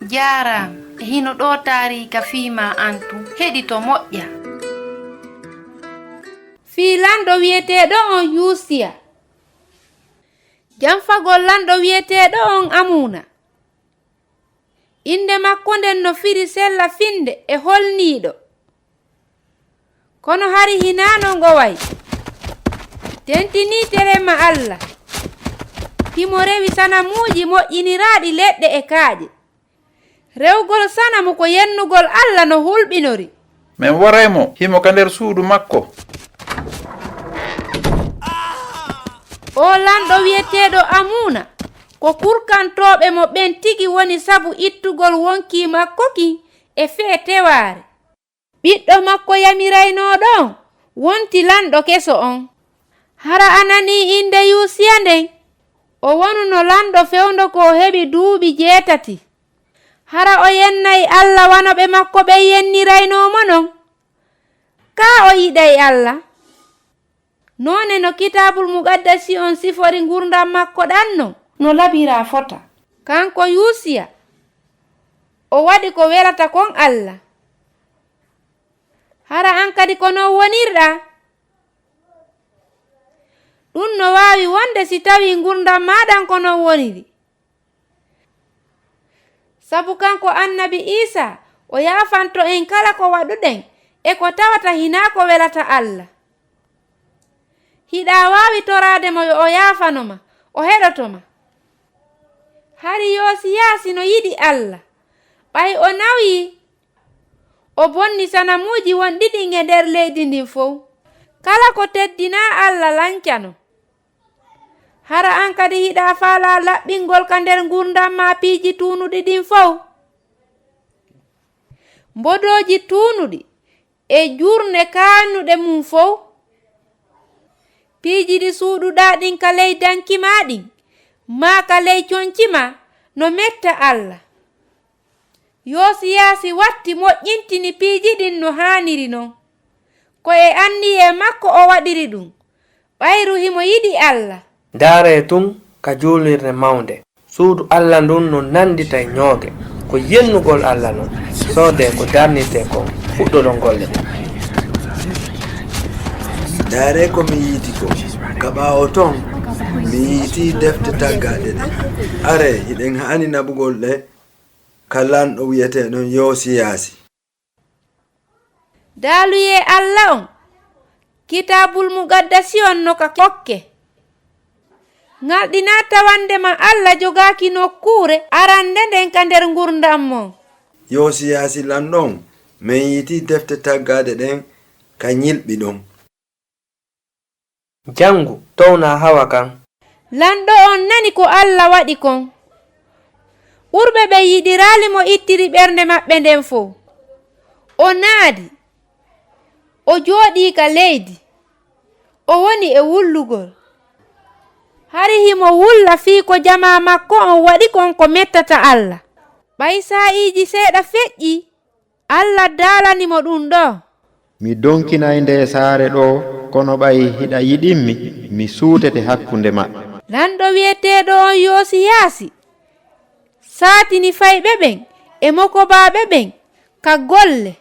Jaram hino ɗo tarika fiima antu heɗito moƴƴa. Fiilanɗo wiyeteeɗo on Yuusiya. Jamfagol lanɗo wiyeteeɗo on Amuna. Inde makko nden no firi sella finde e holniiɗo. Kono hari hinaano ngo wayi. Tentini terema Allah. Himo rewi sanamuuji moƴƴiniraaɗi leɗɗe e kaaƴe. Rewgol sanamu ko yennugol Allah no hulɓinori. Men waraymo himo ka nder suudu makko. O lanɗo wiyeteeɗo Amuna ko kurkantooɓe mo ɓen tigi woni sabu ittugol wonki makko ki e feetewaare. Ɓiɗɗo makko yamiraynoɗo on wonti lanɗo keso on. Hara anani inde Yuusiya nden o wonuno lanɗo fewndo ko heɓi duuɓi 7. Hara o yennayi Allah wanoɓe makko ɓe yenniraynomo non. Ka o yiɗay Allah. None no kitabul muqaddasi on sifori ngurdam makko ɗanno no labira fota. Kanko Yuusiya o waɗi ko welata kon Allah. Hara an kadi kono wonirɗa. Ɗum no wawi wonde si tawi ngurdam maɗan kono woniri. Sabu kanko annabi Isa o yafanto en kala ko waɗuɗen e ko tawata hina ko welata Allah. Hiɗa wawi torade mo yo o yafanoma o heɗotoma. Hari Yosiyasi no yiɗi Allah ɓay o nawi o bonni sanamuji wonɗiɗi e nder leydi ndin fof. Kala ko teddina Allah lancano. Hara an kadi hiɗa faala laɓɓingol ka nder ngurdam ma piiji tuunuɗi ɗin fof. Mbodoji tuunuɗi e jurne kaanuɗe mum fof. Piiji ɗi suuɗuɗa ɗin ka ley danki ma ɗin ma ka ley conci ma no metta Allah. Yosiyasi watti moƴƴintini piiji ɗin no haaniri non. Ko e anni e makko o waɗiri ɗum. Ɓayru himo yiɗi Allah. Daare tun ka juulirde mawnde. Suudu Allah ndun no nandita ñooge. Ko yennugol Allah non. Soode ko darnite ko fuɗɗoɗo golle. Daare ko mi yiiti ko. Ka ɓaawo ton mi yiiti defte taggaɗe ɗe. Are hiɗen haani naɓugol ɗe ka lanɗo wiyeteɗon Yosiyasi. Daaluye Allah on. Kitabul muqaddasi on no ka kokke. Ngalɗina tawande ma Allah jogaaki nokkure arande nden ka nder ngurdam mon. Yosiyasi lanɗon min yiiti defte taggaɗe ɗen ka ñilɓi ɗon. Jangu towna hawa kan. Lanɗo on nani ko Allah waɗi kon. Ɓurɓe ɓe yiɗirali mo ittiri ɓernde maɓɓe nden fof. O naadi. O jooɗi ka leydi. O woni e wullugol. Hari himo wulla fii ko jama makko on waɗi kon ko mettata Allah. Ɓay sa'iji seeɗa feƴƴi. Allah daalanimo ɗum ɗo. Mi donkinay nde saare ɗo kono ɓay hiɗa yiɗinmi mi suutete hakkunde maɓɓe. Lanɗo wiyeteeɗo on Yosiyasi saatini fayɓe ɓen e mokobaɓe ɓen ka golle.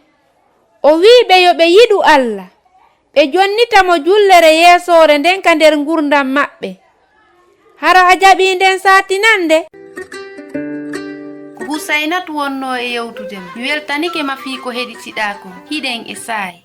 O wiɓe yo ɓe yiɗu Allah. Ɓe jonnitamo jullere yeesore nden ka nder ngurdam maɓɓe. Hara a jaɓi nden saatinande. Ko Husaynatu wonno e yewtude ma. Mi weltanike ma fii ko heɗitiɗa ko hiɗen e saayi.